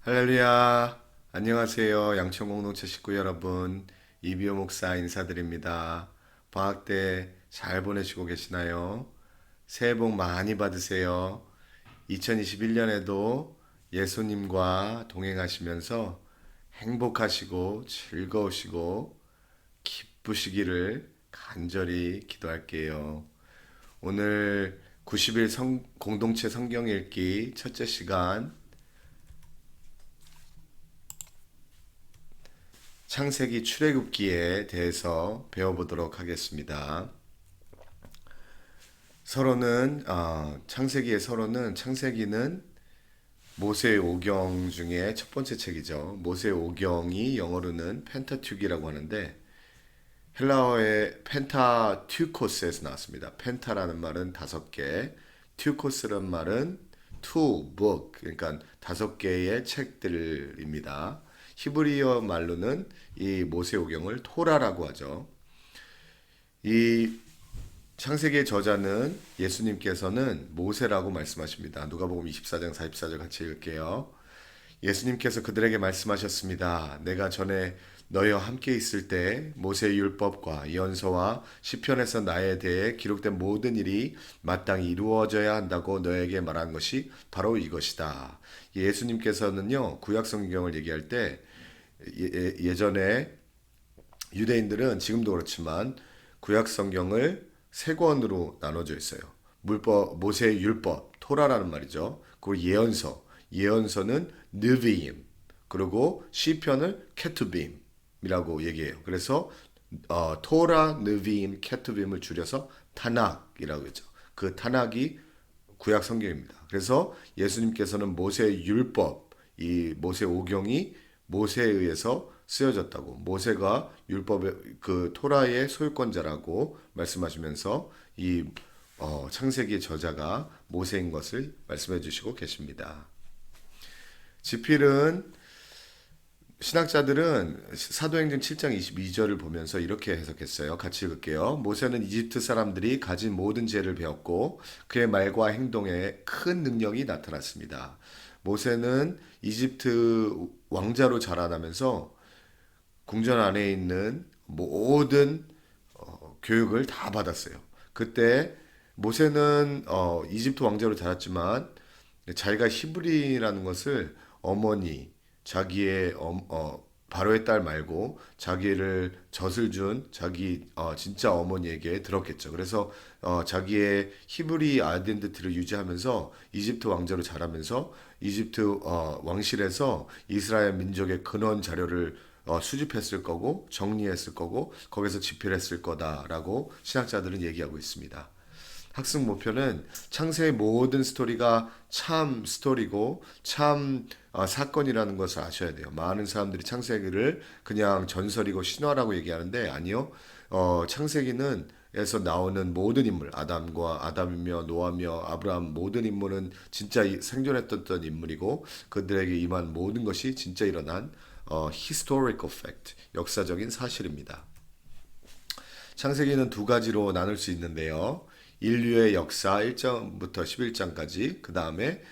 할렐루야. 안녕하세요. 양천공동체 식구 여러분. 이비호 목사 인사드립니다. 방학 때 잘 보내시고 계시나요? 새해 복 많이 받으세요. 2021년에도 예수님과 동행하시면서 행복하시고 즐거우시고 기쁘시기를 간절히 기도할게요. 오늘 90일 공동체 성경 읽기 첫째 시간 창세기 출애굽기에 대해서 배워보도록 하겠습니다. 창세기는 모세 오경 중에 첫 번째 책이죠. 모세 오경이 영어로는 펜타튜기라고 하는데 헬라어의 펜타튜코스에서 나왔습니다. 펜타라는 말은 다섯 개, 튜코스라는 말은 two book, 그러니까 다섯 개의 책들입니다. 히브리어 말로는 이 모세오경을 토라라고 하죠. 이 창세기의 저자는 예수님께서는 모세라고 말씀하십니다. 누가복음 24장 44절 같이 읽을게요. 예수님께서 그들에게 말씀하셨습니다. 내가 전에 너희와 함께 있을 때 모세의 율법과 예언서와 시편에서 나에 대해 기록된 모든 일이 마땅히 이루어져야 한다고 너에게 말한 것이 바로 이것이다. 예수님께서는요, 구약 성경을 얘기할 때 예전에 유대인들은 지금도 그렇지만 구약 성경을 세 권으로 나눠져 있어요. 모세의 율법, 토라라는 말이죠. 그리고 예언서는 느비임, 그리고 시편을 케투빔이라고 얘기해요. 그래서 토라, 느비임, 케투빔을 줄여서 타낙이라고 했죠. 그 타낙이 구약 성경입니다. 그래서 예수님께서는 모세의 율법, 이 모세 오경이 모세에 의해서 쓰여졌다고, 모세가 율법의 그 토라의 소유권자라고 말씀하시면서 이 창세기의 저자가 모세인 것을 말씀해 주시고 계십니다. 지필은 신학자들은 사도행전 7장 22절을 보면서 이렇게 해석했어요. 같이 읽을게요. 모세는 이집트 사람들이 가진 모든 지혜를 배웠고 그의 말과 행동에 큰 능력이 나타났습니다. 모세는 이집트 왕자로 자라나면서 궁전 안에 있는 모든 교육을 다 받았어요. 그때 모세는 이집트 왕자로 자랐지만 자기가 히브리라는 것을 어머니, 자기의 바로의 딸 말고 자기를 젖을 준 자기 진짜 어머니에게 들었겠죠. 그래서 자기의 히브리 아이덴티티를 유지하면서 이집트 왕자로 자라면서 이집트 왕실에서 이스라엘 민족의 근원 자료를 수집했을 거고 정리했을 거고 거기서 집필했을 거다라고 신학자들은 얘기하고 있습니다. 학습 목표는 창세의 모든 스토리가 참 스토리고 참 사건이라는 것을 아셔야 돼요. 많은 사람들이 창세기를 그냥 전설이고 신화라고 얘기하는데 아니요. 창세기는 에서 나오는 모든 인물, 아담이며 노아며 아브라함 모든 인물은 진짜 생존했던 인물이고 그들에게 임한 모든 것이 진짜 일어난 historical fact, 역사적인 사실입니다. 창세기는 두 가지로 나눌 수 있는데요. 인류의 역사 1장부터 11장까지, 그 다음에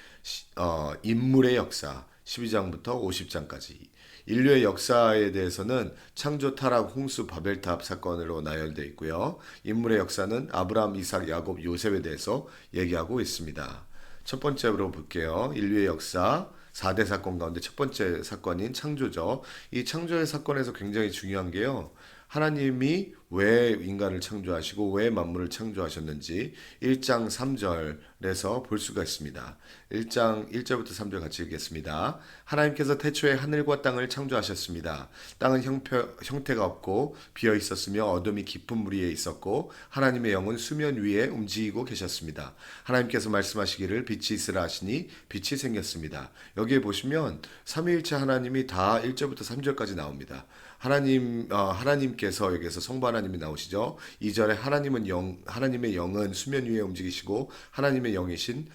인물의 역사 12장부터 50장까지. 인류의 역사에 대해서는 창조, 타락, 홍수, 바벨탑 사건으로 나열되어 있고요. 인물의 역사는 아브라함, 이삭, 야곱, 요셉에 대해서 얘기하고 있습니다. 첫 번째로 볼게요. 인류의 역사 4대 사건 가운데 첫 번째 사건인 창조죠. 이 창조의 사건에서 굉장히 중요한 게요. 하나님이 왜 인간을 창조하시고 왜 만물을 창조하셨는지 1장 3절에서 볼 수가 있습니다. 1장 1절부터 3절 같이 읽겠습니다. 하나님께서 태초에 하늘과 땅을 창조하셨습니다. 땅은 형태가 없고 비어 있었으며 어둠이 깊은 물 위에 있었고 하나님의 영은 수면 위에 움직이고 계셨습니다. 하나님께서 말씀하시기를 빛이 있으라 하시니 빛이 생겼습니다. 여기에 보시면 삼위일체 하나님이 다 1절부터 3절까지 나옵니다. 하나님께서 여기서 성부 하나님이 나오시죠. 2절에 하나님의 영은 수면 위에 움직이시고 하나님의 영이신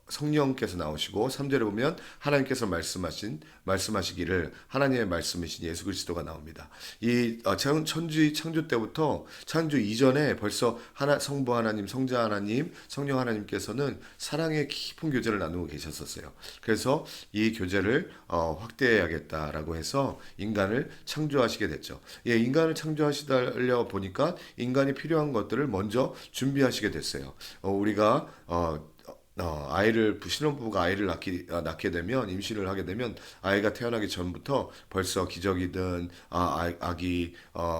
성령께서 나오시고 3절에 보면 하나님께서 말씀하시기를 하나님의 말씀이신 예수 그리스도가 나옵니다. 이 천지 창조 때부터 창조 이전에 벌써 성부 하나님, 성자 하나님, 성령 하나님께서는 사랑의 깊은 교제를 나누고 계셨었어요. 그래서 이 교제를 확대해야겠다라고 해서 인간을 창조하시게 됐죠. 예, 인간을 창조하시려 보니까 인간이 필요한 것들을 먼저 준비하시게 됐어요. 우리가 신혼부부가 아이를 낳게 되면, 임신을 하게 되면, 아이가 태어나기 전부터 벌써 기저귀든, 아기,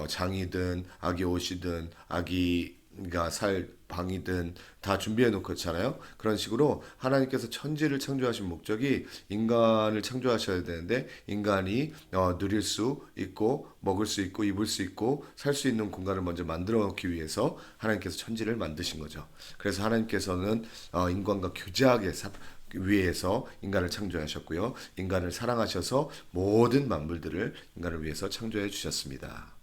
장이든, 아기 옷이든, 아기가 살 방이든 다 준비해 놓잖아요. 그런 식으로 하나님께서 천지를 창조하신 목적이 인간을 창조하셔야 되는데, 인간이 누릴 수 있고 먹을 수 있고 입을 수 있고 살 수 있는 공간을 먼저 만들어 놓기 위해서 하나님께서 천지를 만드신 거죠. 그래서 하나님께서는 인간과 교제하게 위해서 인간을 창조하셨고요. 인간을 사랑하셔서 모든 만물들을 인간을 위해서 창조해 주셨습니다.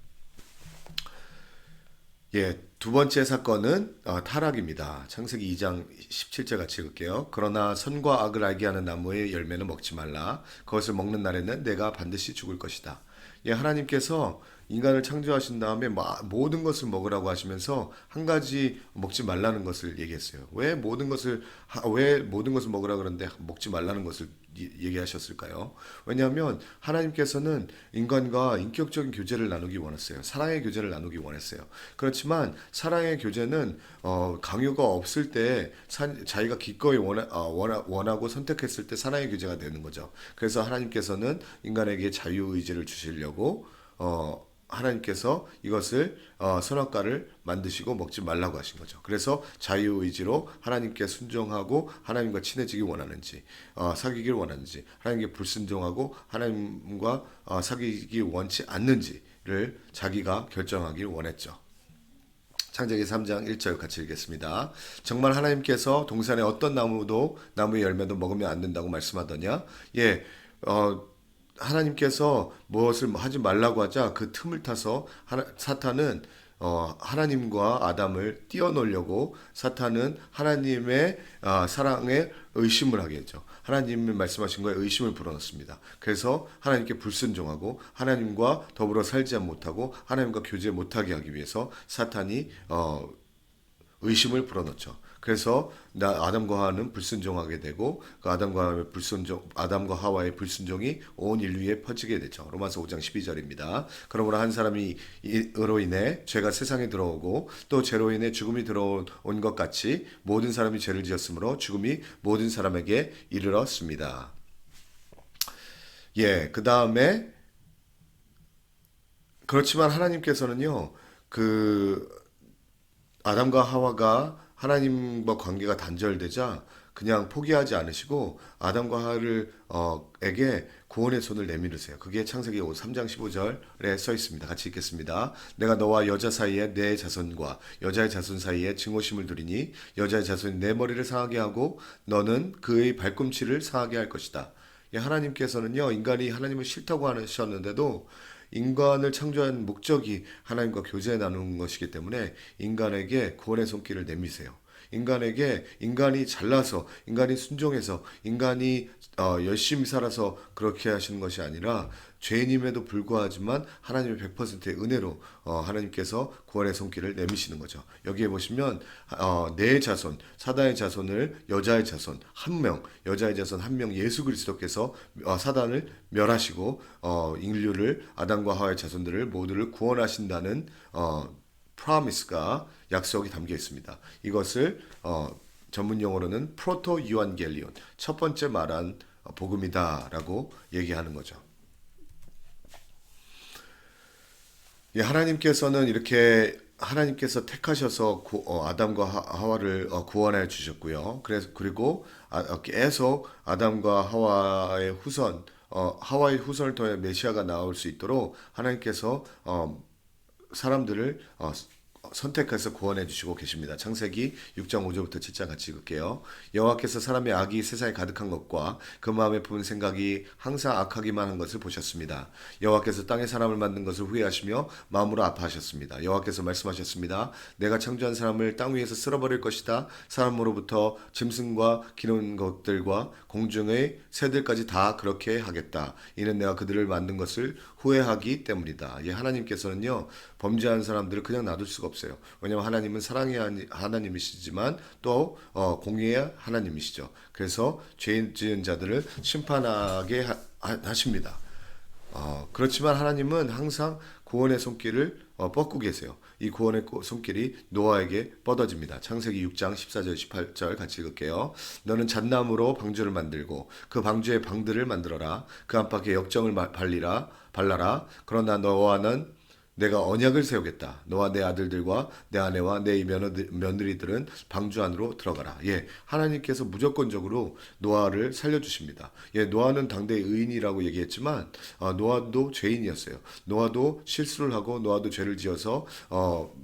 예, 두 번째 사건은 타락입니다. 창세기 2장 17절 같이 읽을게요. 그러나 선과 악을 알게 하는 나무의 열매는 먹지 말라. 그것을 먹는 날에는 내가 반드시 죽을 것이다. 예, 하나님께서 인간을 창조하신 다음에 모든 것을 먹으라고 하시면서 한 가지 먹지 말라는 것을 얘기했어요. 왜 모든 것을 먹으라 그러는데 먹지 말라는 것을 얘기하셨을까요? 왜냐하면 하나님께서는 인간과 인격적인 교제를 나누기 원했어요. 사랑의 교제를 나누기 원했어요. 그렇지만 사랑의 교제는 강요가 없을 때 자기가 기꺼이 원하고 선택했을 때 사랑의 교제가 되는 거죠. 그래서 하나님께서는 인간에게 자유의지를 주시려고 하나님께서 이것을 선악과를 만드시고 먹지 말라고 하신 거죠. 그래서 자유의지로 하나님께 순종하고 하나님과 친해지기 원하는지 사귀길 원하는지 하나님께 불순종하고 하나님과 사귀기 원치 않는지를 자기가 결정하길 원했죠. 창세기 3장 1절 같이 읽겠습니다. 정말 하나님께서 동산의 어떤 나무의 열매도 먹으면 안 된다고 말씀하더냐? 예, 하나님께서 무엇을 하지 말라고 하자 그 틈을 타서 사탄은 하나님과 아담을 띄워놓으려고 사탄은 하나님의 사랑에 의심을 하게 했죠. 하나님이 말씀하신 거에 의심을 불어넣습니다. 그래서 하나님께 불순종하고 하나님과 더불어 살지 못하고 하나님과 교제 못하게 하기 위해서 사탄이 의심을 불어넣죠. 그래서 아담과 하와는 불순종하게 되고 그 아담과 하와의 불순종이 온 인류에 퍼지게 되죠. 로마서 5장 12절입니다. 그러므로 한 사람이 으로 인해 죄가 세상에 들어오고 또 죄로 인해 죽음이 들어온 것 같이 모든 사람이 죄를 지었으므로 죽음이 모든 사람에게 이르렀습니다. 예, 그 다음에 그렇지만 하나님께서는요, 아담과 하와가 하나님과 관계가 단절되자 그냥 포기하지 않으시고 아담과 하와를 에게 구원의 손을 내밀으세요. 그게 창세기 3장 15절에 써 있습니다. 같이 읽겠습니다. 내가 너와 여자 사이에 내 자손과 여자의 자손 사이에 증오심을 두리니 여자의 자손이 내 머리를 상하게 하고 너는 그의 발꿈치를 상하게 할 것이다. 하나님께서는요, 인간이 하나님을 싫다고 하셨는데도 인간을 창조한 목적이 하나님과 교제 나누는 것이기 때문에 인간에게 구원의 손길을 내미세요. 인간이 잘나서, 인간이 순종해서, 인간이 열심히 살아서 그렇게 하시는 것이 아니라 죄인임에도 불구하지만 하나님의 100%의 은혜로 하나님께서 구원의 손길을 내미시는 거죠. 여기에 보시면 네 자손, 사단의 자손을 여자의 자손 한 명, 여자의 자손 한 명 예수 그리스도께서 사단을 멸하시고 인류를 아담과 하와의 자손들을 모두를 구원하신다는 프로미스가 약속이 담겨 있습니다. 이것을 전문 용어로는 프로토 유안겔리온, 첫 번째 말한 복음이다라고 얘기하는 거죠. 예, 하나님께서 택하셔서 아담과 하와를 구원해 주셨고요. 그리고 계속 아담과 하와의 하와의 후손을 통해 메시아가 나올 수 있도록 하나님께서 사람들을 선택해서 구원해 주시고 계십니다. 창세기 6장 5절부터 7장 같이 읽을게요. 여호와께서 사람의 악이 세상에 가득한 것과 그 마음에 품은 생각이 항상 악하기만 한 것을 보셨습니다. 여호와께서 땅에 사람을 만든 것을 후회하시며 마음으로 아파하셨습니다. 여호와께서 말씀하셨습니다. 내가 창조한 사람을 땅 위에서 쓸어버릴 것이다. 사람으로부터 짐승과 기는 것들과 공중의 새들까지 다 그렇게 하겠다. 이는 내가 그들을 만든 것을 후회하기 때문이다. 예, 하나님께서는요, 범죄한 사람들을 그냥 놔둘 수가 없어요. 왜냐하면 하나님은 사랑의 하나님이시지만 또 공의의 하나님이시죠. 그래서 죄 지은 자들을 심판하게 하십니다. 그렇지만 하나님은 항상 구원의 손길을 뻗고 계세요. 이 구원의 손길이 노아에게 뻗어집니다. 창세기 6장 14절 18절 같이 읽을게요. 너는 잣나무로 방주를 만들고 그 방주에 방들을 만들어라. 그 안팎에 역정을 발라라. 그러나 너와는 내가 언약을 세우겠다. 너와 내 아들들과 내 아내와 내 며느리들은 방주 안으로 들어가라. 예, 하나님께서 무조건적으로 노아를 살려주십니다. 예, 노아는 당대의 의인이라고 얘기했지만 노아도 죄인이었어요. 노아도 실수를 하고 노아도 죄를 지어서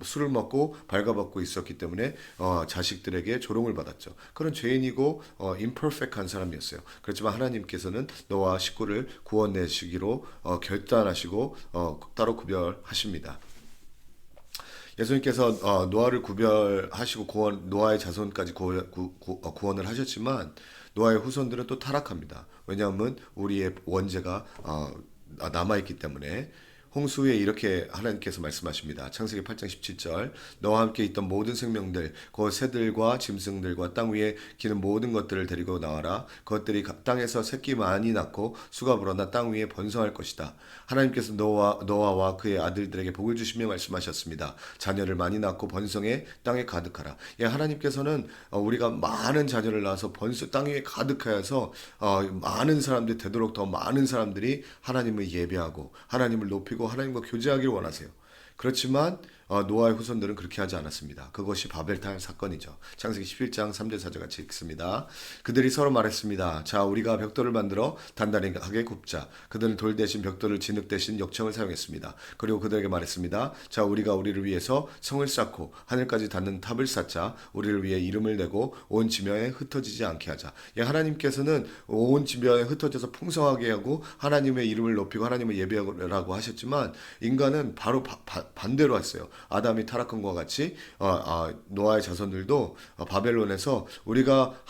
술을 먹고 발가벗고 있었기 때문에 자식들에게 조롱을 받았죠. 그런 죄인이고 imperfect한 사람이었어요. 그렇지만 하나님께서는 노아 식구를 구원내시기로 결단하시고 따로 구별하십니다. 예수님께서 노아를 구별하시고 노아의 자손까지 구원을 하셨지만 노아의 후손들은 또 타락합니다. 왜냐하면 우리의 원죄가 남아있기 때문에 홍수 후에 이렇게 하나님께서 말씀하십니다. 창세기 8장 17절 너와 함께 있던 모든 생명들 곧 새들과 짐승들과 땅 위에 기는 모든 것들을 데리고 나와라. 그것들이 땅에서 새끼 많이 낳고 수가 불어나 땅 위에 번성할 것이다. 하나님께서 노아와 그의 아들들에게 복을 주시며 말씀하셨습니다. 자녀를 많이 낳고 번성해 땅에 가득하라. 예, 하나님께서는 우리가 많은 자녀를 낳아서 땅 위에 가득하여서 많은 사람들이 되도록 더 많은 사람들이 하나님을 예배하고 하나님을 높이고 하나님과 교제하기를 원하세요. 그렇지만 노아의 후손들은 그렇게 하지 않았습니다. 그것이 바벨탑 사건이죠. 창세기 11장 3절 4절 같이 읽습니다. 그들이 서로 말했습니다. 자, 우리가 벽돌을 만들어 단단하게 굽자. 그들은 돌 대신 벽돌을 진흙 대신 역청을 사용했습니다. 그리고 그들에게 말했습니다. 자, 우리가 우리를 위해서 성을 쌓고 하늘까지 닿는 탑을 쌓자. 우리를 위해 이름을 내고 온 지면에 흩어지지 않게 하자. 예, 하나님께서는 온 지면에 흩어져서 풍성하게 하고 하나님의 이름을 높이고 하나님을 예배하라고 하셨지만 인간은 바로 반대로 했어요. 아담이 타락한 것과 같이 노아의 자손들도 바벨론에서 우리가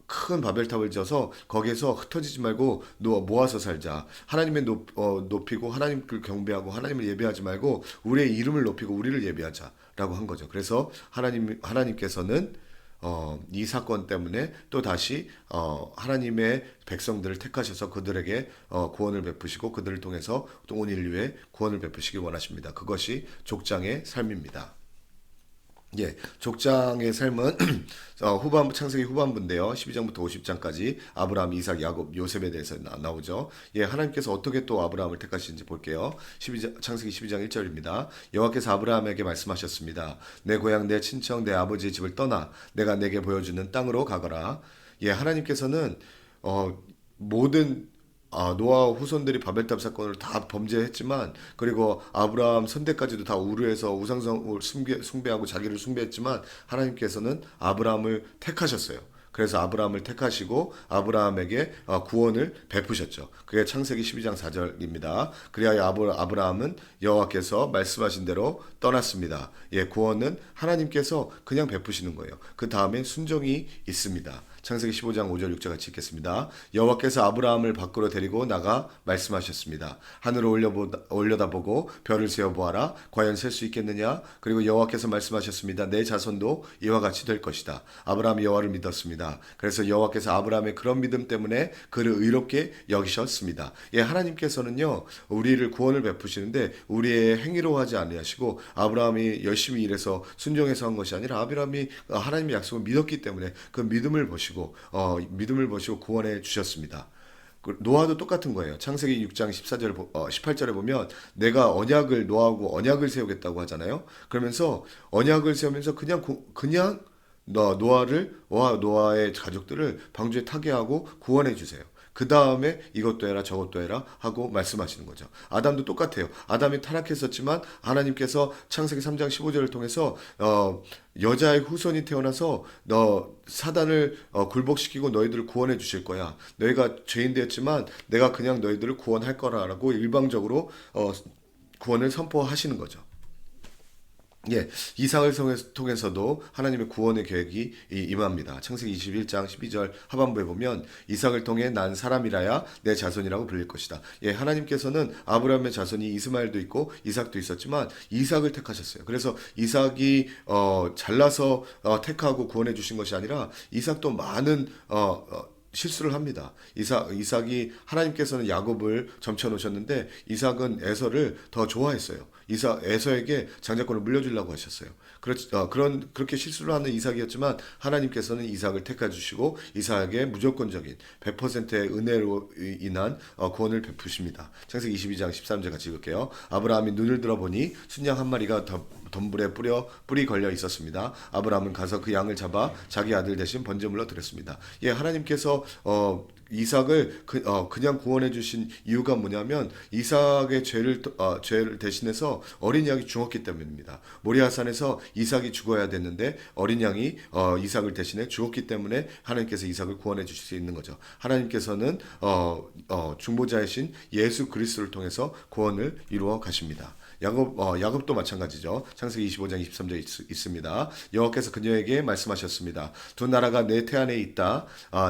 큰 바벨탑을 지어서 거기에서 흩어지지 말고 모아서 살자. 하나님의 높이고 하나님을 경배하고 하나님을 예배하지 말고 우리의 이름을 높이고 우리를 예배하자라고 한 거죠. 그래서 하나님께서는 이 사건 때문에 또 다시 하나님의 백성들을 택하셔서 그들에게 구원을 베푸시고 그들을 통해서 또 온 인류에 구원을 베푸시기 원하십니다. 그것이 족장의 삶입니다. 예, 족장의 삶은 창세기 후반부인데요. 12장부터 50장까지 아브라함, 이삭, 야곱, 요셉에 대해서 나오죠. 예, 하나님께서 어떻게 또 아브라함을 택하시는지 볼게요. 창세기 12장 1절입니다. 여호와께서 아브라함에게 말씀하셨습니다. 내 고향, 내 친척, 내 아버지의 집을 떠나 내가 내게 보여주는 땅으로 가거라. 예, 하나님께서는 모든 노아 후손들이 바벨탑 사건을 다 범죄했지만 그리고 아브라함 선대까지도 다 우르해서 우상성을 숭배하고 자기를 숭배했지만 하나님께서는 아브라함을 택하셨어요. 그래서 아브라함을 택하시고 아브라함에게 구원을 베푸셨죠. 그게 창세기 12장 4절입니다. 그리하여 아브라함은 여호와께서 말씀하신 대로 떠났습니다. 예, 구원은 하나님께서 그냥 베푸시는 거예요. 그 다음에 순종이 있습니다. 창세기 15장 5절 6절 같이 읽겠습니다. 여호와께서 아브라함을 밖으로 데리고 나가 말씀하셨습니다. 하늘을 올려다보고 별을 세어보아라. 과연 셀 수 있겠느냐? 그리고 여호와께서 말씀하셨습니다. 내 자손도 이와 같이 될 것이다. 아브라함이 여호와를 믿었습니다. 그래서 여호와께서 아브라함의 그런 믿음 때문에 그를 의롭게 여기셨습니다. 예, 하나님께서는요 우리를 구원을 베푸시는데 우리의 행위로 하지 아니하시고 아브라함이 열심히 일해서 순종해서 한 것이 아니라 아브라함이 하나님의 약속을 믿었기 때문에 그 믿음을 보시고 구원해 주셨습니다. 노아도 똑같은 거예요. 창세기 6장 18절에 보면 내가 노아하고 언약을 세우겠다고 하잖아요. 그러면서 언약을 세우면서 그냥 노아의 가족들을 방주에 타게 하고 구원해 주세요. 그 다음에 이것도 해라 저것도 해라 하고 말씀하시는 거죠. 아담도 똑같아요. 아담이 타락했었지만 하나님께서 창세기 3장 15절을 통해서 여자의 후손이 태어나서 너 사단을 굴복시키고 너희들을 구원해 주실 거야. 너희가 죄인 되었지만 내가 그냥 너희들을 구원할 거라라고 일방적으로 구원을 선포하시는 거죠. 예, 이삭을 통해서도 하나님의 구원의 계획이 임합니다. 창세기 21장 12절 하반부에 보면 이삭을 통해 난 사람이라야 내 자손이라고 불릴 것이다. 예, 하나님께서는 아브라함의 자손이 이스마엘도 있고 이삭도 있었지만 이삭을 택하셨어요. 그래서 이삭이 잘나서 택하고 구원해 주신 것이 아니라 이삭도 많은 실수를 합니다. 이삭이 하나님께서는 야곱을 점쳐 놓으셨는데 이삭은 에서를 더 좋아했어요. 에서에게 장자권을 물려주려고 하셨어요. 그렇게 실수를 하는 이삭이었지만 하나님께서는 이삭을 택해 주시고 이삭에게 무조건적인 100%의 은혜로 인한 구원을 베푸십니다. 창세기 22장 13절 같이 읽을게요. 아브라함이 눈을 들어보니 순양 한 마리가 덤불에 뿔이 걸려 있었습니다. 아브라함은 가서 그 양을 잡아 자기 아들 대신 번제물로 드렸습니다. 예, 하나님께서 이삭을 그냥 구원해 주신 이유가 뭐냐면 이삭의 죄를 대신해서 어린 양이 죽었기 때문입니다. 모리아산에서 이삭이 죽어야 됐는데 어린 양이 이삭을 대신해 죽었기 때문에 하나님께서 이삭을 구원해 주실 수 있는 거죠. 하나님께서는 중보자이신 예수 그리스도를 통해서 구원을 이루어 가십니다. 야곱도 마찬가지죠. 창세기 25장 23절에 있습니다. 여호와께서 그녀에게 말씀하셨습니다. 두 나라가 내 태 안에 있다.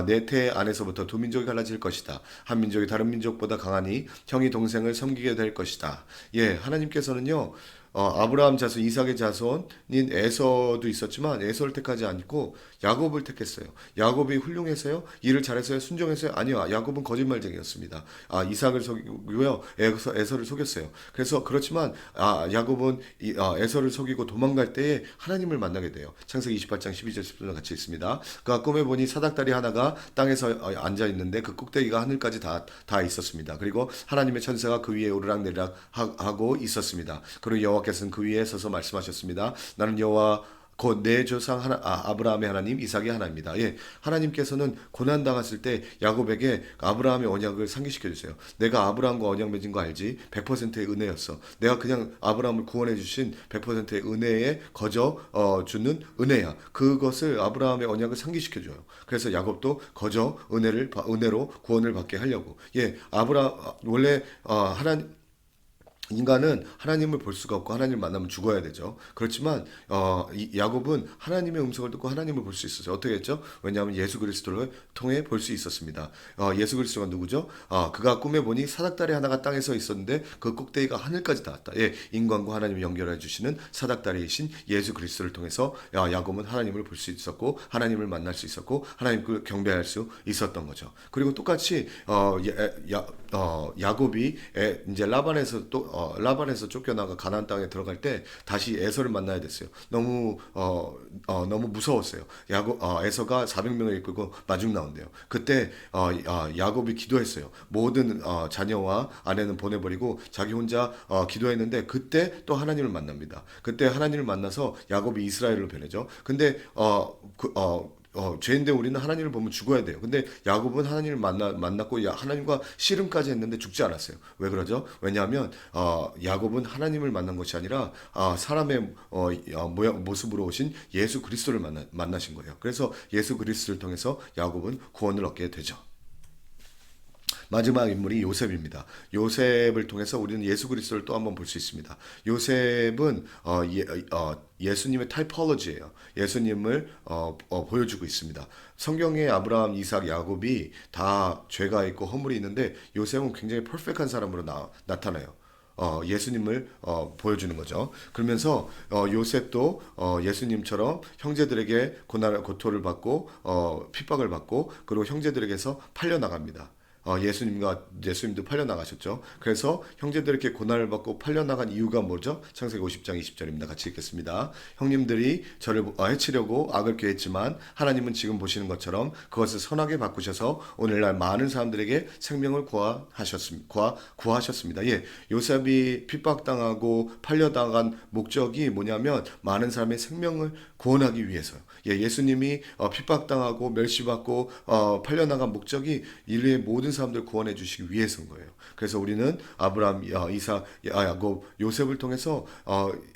내 태 안에서부터 두 민족이 갈라질 것이다. 한 민족이 다른 민족보다 강하니 형이 동생을 섬기게 될 것이다. 예, 하나님께서는요. 아브라함 자손, 이삭의 자손인 에서도 있었지만 에서를 택하지 않고 야곱을 택했어요. 야곱이 훌륭해서요? 일을 잘해서요? 순종해서요? 아니요. 야곱은 거짓말쟁이였습니다. 이삭을 속이고요. 에서를 속였어요. 그래서 그렇지만 야곱은 에서를 속이고 도망갈 때에 하나님을 만나게 돼요. 창세기 28장 12절 10절 같이 있습니다. 그가 꿈에 보니 사닥다리 하나가 땅에서 앉아 있는데 그 꼭대기가 하늘까지 다 있었습니다. 그리고 하나님의 천사가 그 위에 오르락내리락 하고 있었습니다. 그리고 여호와께서는 그 위에 서서 말씀하셨습니다. 나는 여호와 곧 내 조상 아브라함의 하나님 이삭의 하나님입니다. 예, 하나님께서는 고난 당했을 때 야곱에게 아브라함의 언약을 상기시켜 주세요. 내가 아브라함과 언약 맺은 거 알지? 100%의 은혜였어. 내가 그냥 아브라함을 구원해 주신 100%의 은혜에 거저 주는 은혜야. 그것을 아브라함의 언약을 상기시켜 줘요. 그래서 야곱도 거저 은혜로 구원을 받게 하려고. 예, 원래 인간은 하나님을 볼 수가 없고 하나님을 만나면 죽어야 되죠. 그렇지만 야곱은 하나님의 음성을 듣고 하나님을 볼 수 있었어요. 어떻게 했죠? 왜냐하면 예수 그리스도를 통해 볼 수 있었습니다. 예수 그리스도가 누구죠? 그가 꿈에 보니 사닥다리 하나가 땅에 서 있었는데 그 꼭대기가 하늘까지 닿았다. 예, 인간과 하나님을 연결해 주시는 사닥다리이신 예수 그리스도를 통해서 야곱은 하나님을 볼 수 있었고 하나님을 만날 수 있었고 하나님을 경배할 수 있었던 거죠. 그리고 똑같이 야곱이 이제 라반에서 쫓겨나가 가나안 땅에 들어갈 때 다시 에서를 만나야 됐어요. 너무 무서웠어요. 에서가 400명을 이끌고 마중 나온대요. 그때 야곱이 기도했어요. 모든 자녀와 아내는 보내버리고 자기 혼자 기도했는데 그때 또 하나님을 만납니다. 그때 하나님을 만나서 야곱이 이스라엘로 변해죠. 근데 죄인데 우리는 하나님을 보면 죽어야 돼요. 근데 야곱은 하나님을 만났고 하나님과 씨름까지 했는데 죽지 않았어요. 왜 그러죠? 왜냐하면 야곱은 하나님을 만난 것이 아니라 사람의 모습으로 오신 예수 그리스도를 만나신 거예요. 그래서 예수 그리스도를 통해서 야곱은 구원을 얻게 되죠. 마지막 인물이 요셉입니다. 요셉을 통해서 우리는 예수 그리스도를 또 한번 볼 수 있습니다. 요셉은 예수님의 타이폴로지예요. 예수님을 보여주고 있습니다. 성경에 아브라함, 이삭, 야곱이 다 죄가 있고 허물이 있는데 요셉은 굉장히 퍼펙트한 사람으로 나타나요. 예수님을 보여주는 거죠. 그러면서 요셉도 예수님처럼 형제들에게 고토를 받고 핍박을 받고 그리고 형제들에게서 팔려 나갑니다. 예수님도 팔려나가셨죠. 그래서 형제들에게 고난을 받고 팔려나간 이유가 뭐죠? 창세기 50장 20절입니다. 같이 읽겠습니다. 형님들이 저를 해치려고 악을 계획했지만 하나님은 지금 보시는 것처럼 그것을 선하게 바꾸셔서 오늘날 많은 사람들에게 생명을 구하셨습니다. 예, 요셉이 핍박당하고 팔려나간 목적이 뭐냐면 많은 사람의 생명을 구원하기 위해서요. 예, 예수님이 핍박당하고 멸시받고 팔려나간 목적이 인류의 모든 사람들 구원해 주시기 위해서인 거예요. 그래서 우리는 아브라함, 이삭, 야곱, 요셉을 통해서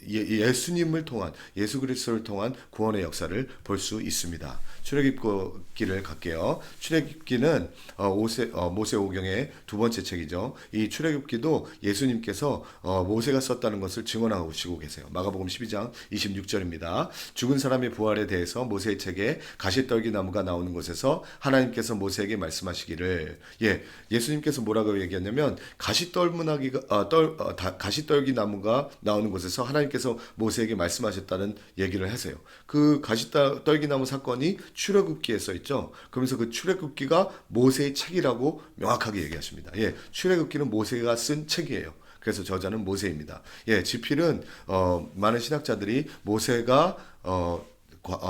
예수님을 통한, 예수 그리스도를 통한 구원의 역사를 볼 수 있습니다. 출애굽기를 갈게요. 출애굽기는 모세오경의 두 번째 책이죠. 이 출애굽기도 예수님께서 모세가 썼다는 것을 증언하시고 계세요. 마가복음 12장 26절입니다. 죽은 사람의 부활에 대해서 모세의 책에 가시떨기 나무가 나오는 곳에서 하나님께서 모세에게 말씀하시기를, 예수님께서 뭐라고 얘기했냐면 가시떨기 나무가 나오는 곳에서 하나님께서 모세에게 말씀하셨다는 얘기를 하세요. 그 가시떨기 나무 사건이 출애굽기에 써 있죠. 그러면서 그 출애굽기가 모세의 책이라고 명확하게 얘기하십니다. 출애굽기는 모세가 쓴 책이에요. 그래서 저자는 모세입니다. 지필은 많은 신학자들이 모세가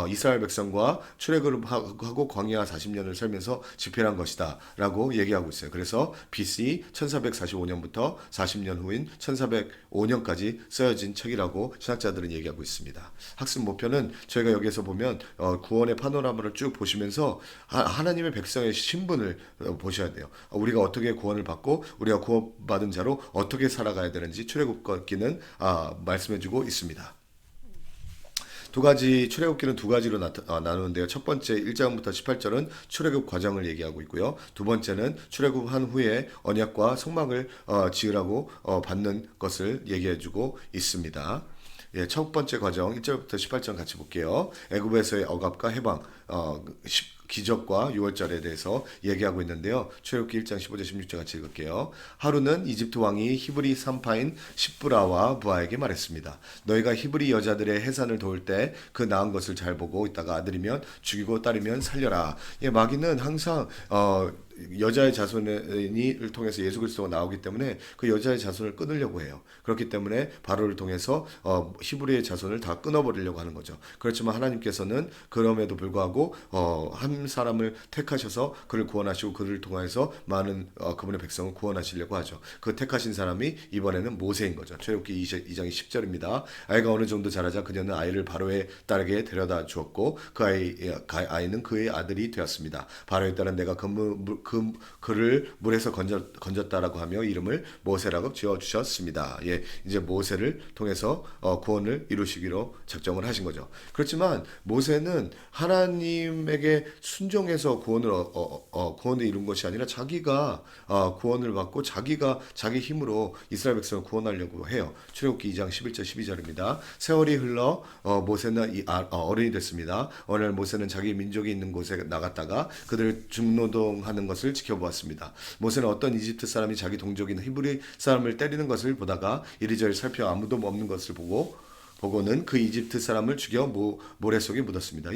이스라엘 백성과 출애굽을 하고 광야 40년을 살면서 집필한 것이다 라고 얘기하고 있어요. 그래서 BC 1445년부터 40년 후인 1405년까지 쓰여진 책이라고 신학자들은 얘기하고 있습니다. 학습 목표는 저희가 여기에서 보면 구원의 파노라마를 쭉 보시면서 하나님의 백성의 신분을 보셔야 돼요. 우리가 어떻게 구원을 받고 우리가 구원받은 자로 어떻게 살아가야 되는지 출애굽기는 말씀해주고 있습니다. 출애굽기는 두 가지로 나누는데요. 첫 번째 1장부터 18절은 출애굽 과정을 얘기하고 있고요. 두 번째는 출애굽한 후에 언약과 성막을 지으라고 받는 것을 얘기해주고 있습니다. 첫 번째 과정 1절부터 18절 같이 볼게요. 애굽에서의 억압과 해방, 기적과 유월절에 대해서 얘기하고 있는데요. 출애굽기 1장 15절 16절 같이 읽을게요. 하루는 이집트 왕이 히브리 산파인 십브라와 부하에게 말했습니다. 너희가 히브리 여자들의 해산을 도울 때 그 낳은 것을 잘 보고 있다가 아들이면 죽이고 딸이면 살려라. 마귀는 항상 여자의 자손을 통해서 예수 그리스도가 나오기 때문에 그 여자의 자손을 끊으려고 해요. 그렇기 때문에 바로를 통해서 히브리의 자손을 다 끊어버리려고 하는 거죠. 그렇지만 하나님께서는 그럼에도 불구하고 한 사람을 택하셔서 그를 구원하시고 그를 통해서 많은 그분의 백성을 구원하시려고 하죠. 그 택하신 사람이 이번에는 모세인 거죠. 출애굽기 2장 10절입니다. 아이가 어느 정도 자라자 그녀는 아이를 바로의 딸에게 데려다 주었고 그 아이는 그의 아들이 되었습니다. 바로의 딸은 내가 그를 물에서 건졌다라고 하며 이름을 모세라고 지어주셨습니다. 이제 모세를 통해서 구원을 이루시기로 작정을 하신 거죠. 그렇지만 모세는 하나님에게 순종해서 구원을 이룬 것이 아니라 자기가 구원을 받고 자기가 자기 힘으로 이스라엘 백성을 구원하려고 해요. 출애굽기 2장 11절 12절입니다. 세월이 흘러 모세는 어른이 됐습니다. 어느 날 모세는 자기 민족이 있는 곳에 나갔다가 그들을 중노동하는 것을 지켜보았습니다. 모세는 어떤 이집트 사람이 자기 동족인 히브리 사람을 때리는 것을 보다가 이리저리 살펴 아무도 없는 것을 보고는 그 이집트 사람을 죽여 모래 속에 묻었습니다.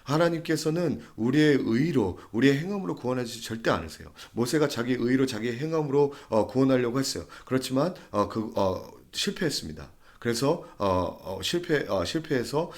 하나님께서는 우리의 의로, 우리의 행함으로 구원하지 절대 않으세요. 모세가 자기 의로, 자기 행함으로 구원하려고 했어요. 그렇지만 실패했습니다. 그래서 실패해서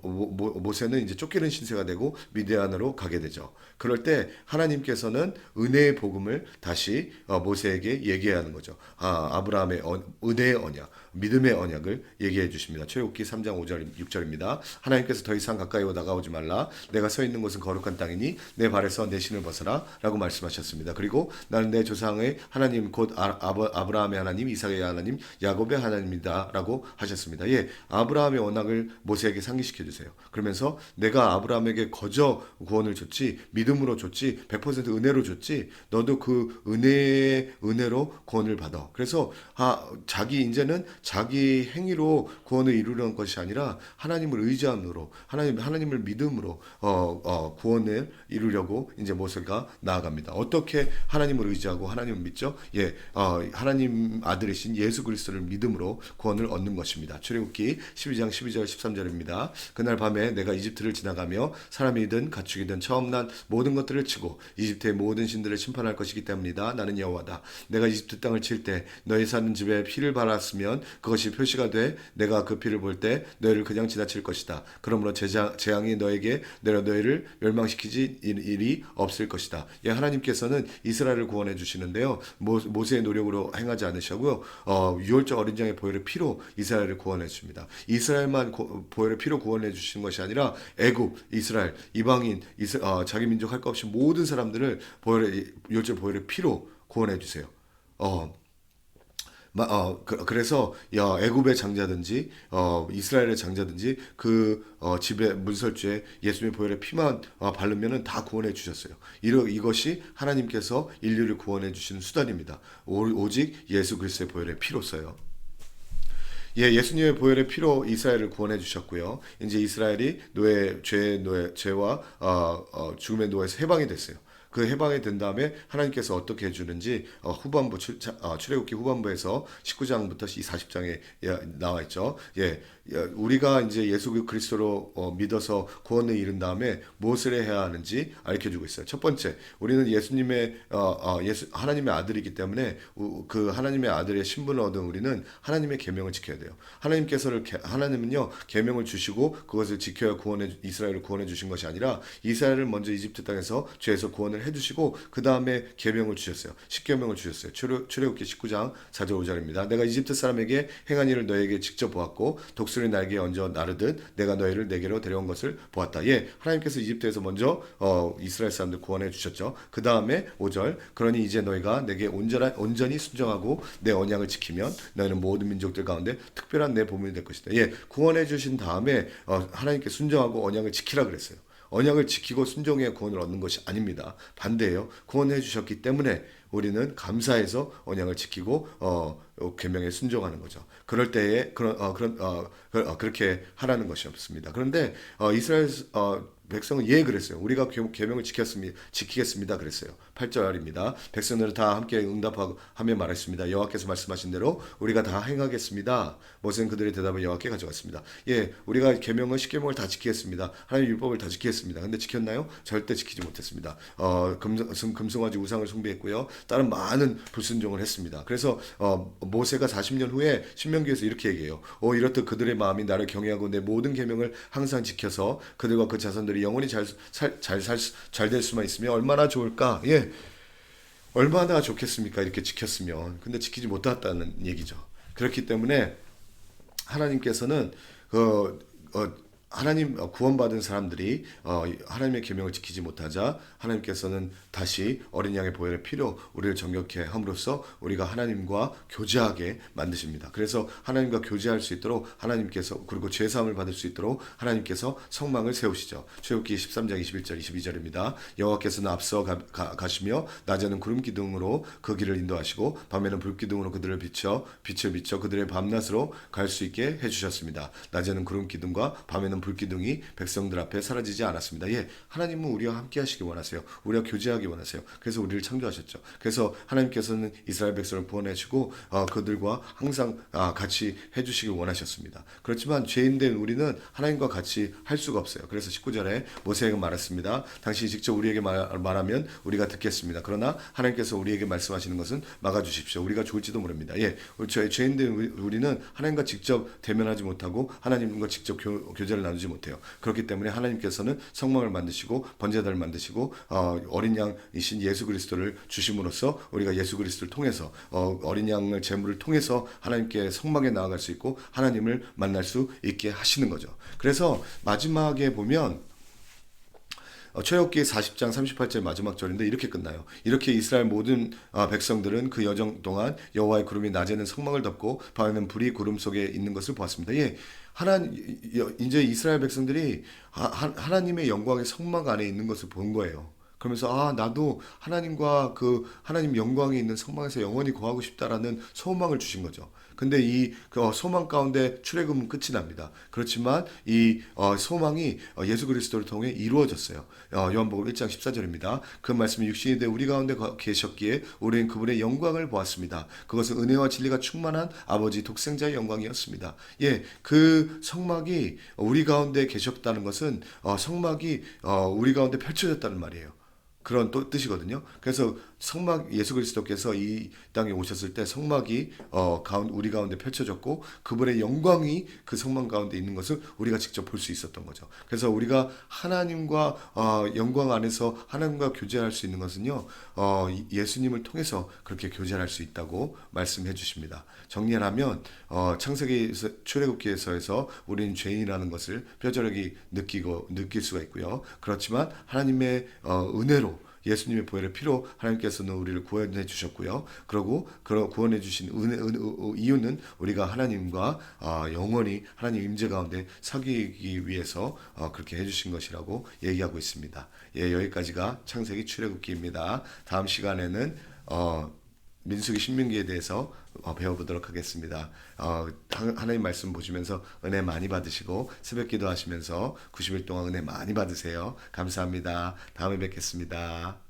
모세는 이제 쫓기는 신세가 되고 미디안으로 가게 되죠. 그럴 때 하나님께서는 은혜의 복음을 다시 모세에게 얘기해야 하는 거죠. 아브라함의 은혜의 언약, 믿음의 언약을 얘기해 주십니다. 출애굽기 3장 5절 6절입니다. 하나님께서 더 이상 가까이 다가오지 말라. 내가 서 있는 곳은 거룩한 땅이니 내 발에서 내 신을 벗어라 라고 말씀하셨습니다. 그리고 나는 내 조상의 하나님 곧 아브라함의 하나님, 이삭의 하나님, 야곱의 하나님이다 라고 하셨습니다. 아브라함의 언약을 모세에게 상기시켜 주세요. 그러면서 내가 아브라함에게 거저 구원을 줬지, 믿음으로 줬지, 100% 은혜로 줬지, 너도 그 은혜로 구원을 받아. 그래서 이제는 자기 행위로 구원을 이루려는 것이 아니라 하나님을 의지함으로, 하나님을 믿음으로 구원을 이루려고 이제 모세가 나아갑니다. 어떻게 하나님을 의지하고 하나님을 믿죠? 하나님 아들이신 예수 그리스도를 믿음으로 구원을 얻는 것입니다. 출애굽기 12장 12절 13절입니다. 그날 밤에 내가 이집트를 지나가며 사람이든 가축이든 처음 난 모든 것들을 치고 이집트의 모든 신들을 심판할 것이기 때문이다. 나는 여호와다. 내가 이집트 땅을 칠 때 너희 사는 집에 피를 발았으면 그것이 표시가 돼 내가 그 피를 볼 때 너희를 그냥 지나칠 것이다. 그러므로 재앙이 너에게 내려 너희를 멸망시키지 일이 없을 것이다. 예, 하나님께서는 이스라엘을 구원해 주시는데요. 모세의 노력으로 행하지 않으시고요. 유월절 어린 양의 보혈의 피로 이스라엘을 구원해 줍니다. 이스라엘만 보혈의 피로 구원해 주시는 것이 아니라 애굽, 이스라엘, 이방인, 자기 민족 할 것 없이 모든 사람들을 유월절 보혈의 피로 구원해 주세요. 그래서 애굽의 장자든지 이스라엘의 장자든지 집에 문설주에 예수님의 보혈의 피만 바르면은 다 구원해 주셨어요. 이것이 하나님께서 인류를 구원해 주시는 수단입니다. 오직 예수 그리스도의 보혈의 피로써요. 예, 예수님의 보혈의 피로 이스라엘을 구원해 주셨고요. 이제 이스라엘이 죄와 죽음의 노예에서 해방이 됐어요. 그 해방이 된 다음에 하나님께서 어떻게 해주는지 출애굽기 후반부에서 19장부터 40장에 나와 있죠. 예, 우리가 이제 예수 그리스도로 믿어서 구원을 이룬 다음에 무엇을 해야 하는지 알려주고 있어요. 첫 번째, 우리는 하나님의 아들이기 때문에 그 하나님의 아들의 신분을 얻은 우리는 하나님의 계명을 지켜야 돼요. 하나님은요 계명을 주시고 그것을 지켜야 이스라엘을 구원해 주신 것이 아니라 이스라엘을 먼저 이집트 땅에서 죄에서 구원을 해주시고 그 다음에 계명을 주셨어요. 십계명을 주셨어요. 출애굽기 19장 4절 5절입니다. 내가 이집트 사람에게 행한 일을 너에게 직접 보았고 독수리 날개에 얹어 나르듯 내가 너희를 내게로 데려온 것을 보았다. 예, 하나님께서 이집트에서 먼저 이스라엘 사람들 구원해 주셨죠. 그 다음에 5절 그러니 이제 너희가 내게 온전히 순종하고 내 언약을 지키면 너희는 모든 민족들 가운데 특별한 내 보물이 될 것이다. 예, 구원해 주신 다음에 하나님께 순종하고 언약을 지키라 그랬어요. 언약을 지키고 순종해 구원을 얻는 것이 아닙니다. 반대예요. 구원해 주셨기 때문에 우리는 감사해서 언약을 지키고 계명에 순종하는 거죠. 그럴 때에 그렇게 하라는 것이 없습니다. 그런데 이스라엘 백성은 그랬어요. 우리가 계명을 지키겠습니다. 그랬어요. 8절입니다. 백성들은 다 함께 응답하고 하며 말했습니다. 여호와께서 말씀하신 대로 우리가 다 행하겠습니다. 모세는 그들의 대답을 여호와께 가져갔습니다. 예, 우리가 십계명을 다 지키겠습니다. 하나님의 율법을 다 지키겠습니다. 근데 지켰나요? 절대 지키지 못했습니다. 금송아지 우상을 숭배했고요. 다른 많은 불순종을 했습니다. 그래서 모세가 40년 후에 신명기에서 이렇게 얘기해요. 이렇듯 그들의 마음이 나를 경외하고 내 모든 계명을 항상 지켜서 그들과 그 자손들이 영원히 잘 될 수만 있으면 얼마나 좋을까? 예, 얼마나 좋겠습니까? 이렇게 지켰으면. 근데 지키지 못했다는 얘기죠. 그렇기 때문에 하나님께서는 구원받은 사람들이 하나님의 계명을 지키지 못하자 하나님께서는 다시 어린 양의 보혈의 피로 우리를 정결케 함으로써 우리가 하나님과 교제하게 만드십니다. 그래서 하나님과 교제할 수 있도록 하나님께서 그리고 죄사함을 받을 수 있도록 하나님께서 성막을 세우시죠. 출애굽기 13장 21절 22절입니다. 여호와께서는 앞서 가시며 낮에는 구름 기둥으로 그 길을 인도하시고 밤에는 불 기둥으로 그들을 빛을 비춰 그들의 밤낮으로 갈 수 있게 해주셨습니다. 낮에는 구름 기둥과 밤에는 불 기둥이 백성들 앞에 사라지지 않았습니다. 예, 하나님은 우리와 함께 하시기 원하세요. 우리와 교제하기 원하세요. 그래서 우리를 창조하셨죠. 그래서 하나님께서는 이스라엘 백성을 구원하시고 그들과 항상 같이 해주시길 원하셨습니다. 그렇지만 죄인된 우리는 하나님과 같이 할 수가 없어요. 그래서 19절에 모세에게 말했습니다. 당신이 직접 우리에게 말하면 우리가 듣겠습니다. 그러나 하나님께서 우리에게 말씀하시는 것은 막아주십시오. 우리가 좋을지도 모릅니다. 예, 죄인된 우리는 하나님과 직접 대면하지 못하고 하나님과 직접 교제를 나누지 못해요. 그렇기 때문에 하나님께서는 성막을 만드시고 번제단을 만드시고 어린 양이신 예수 그리스도를 주심으로써 우리가 예수 그리스도를 통해서 어린 양을 제물을 통해서 하나님께 성막에 나아갈 수 있고 하나님을 만날 수 있게 하시는 거죠. 그래서 마지막에 보면 출애굽기 40장 38절 마지막 절인데 이렇게 끝나요. 이렇게 이스라엘 모든 백성들은 그 여정 동안 여호와의 구름이 낮에는 성막을 덮고 밤에는 불이 구름 속에 있는 것을 보았습니다. 예, 이제 이스라엘 백성들이 하나님의 영광의 성막 안에 있는 것을 본 거예요. 그러면서 나도 하나님과 하나님 영광이 있는 성막에서 영원히 거하고 싶다라는 소망을 주신 거죠. 근데 그 소망 가운데 출애굽은 끝이 납니다. 그렇지만 이 소망이 예수 그리스도를 통해 이루어졌어요. 요한복음 1장 14절입니다. 그 말씀이 육신이 돼 우리 가운데 계셨기에 우리는 그분의 영광을 보았습니다. 그것은 은혜와 진리가 충만한 아버지 독생자의 영광이었습니다. 예, 그 성막이 우리 가운데 계셨다는 것은 성막이 우리 가운데 펼쳐졌다는 말이에요. 그런 또 뜻이거든요. 그래서 성막 예수 그리스도께서 이 땅에 오셨을 때 성막이 우리 가운데 펼쳐졌고 그분의 영광이 그 성막 가운데 있는 것을 우리가 직접 볼 수 있었던 거죠. 그래서 우리가 하나님과 영광 안에서 하나님과 교제할 수 있는 것은요, 예수님을 통해서 그렇게 교제할 수 있다고 말씀해 주십니다. 정리하면 창세기 출애굽기에서 우리는 죄인이라는 것을 뼈저리게 느낄 수가 있고요. 그렇지만 하나님의 은혜로 예수님의 보혈의 피로 하나님께서는 우리를 구원해 주셨고요. 그리고 구원해 주신 이유는 우리가 하나님과 영원히 하나님 임재 가운데 사귀기 위해서 그렇게 해주신 것이라고 얘기하고 있습니다. 예, 여기까지가 창세기 출애굽기입니다. 다음 시간에는 민수기 신명기에 대해서 배워보도록 하겠습니다. 하나님 말씀 보시면서 은혜 많이 받으시고 새벽 기도 하시면서 90일 동안 은혜 많이 받으세요. 감사합니다. 다음에 뵙겠습니다.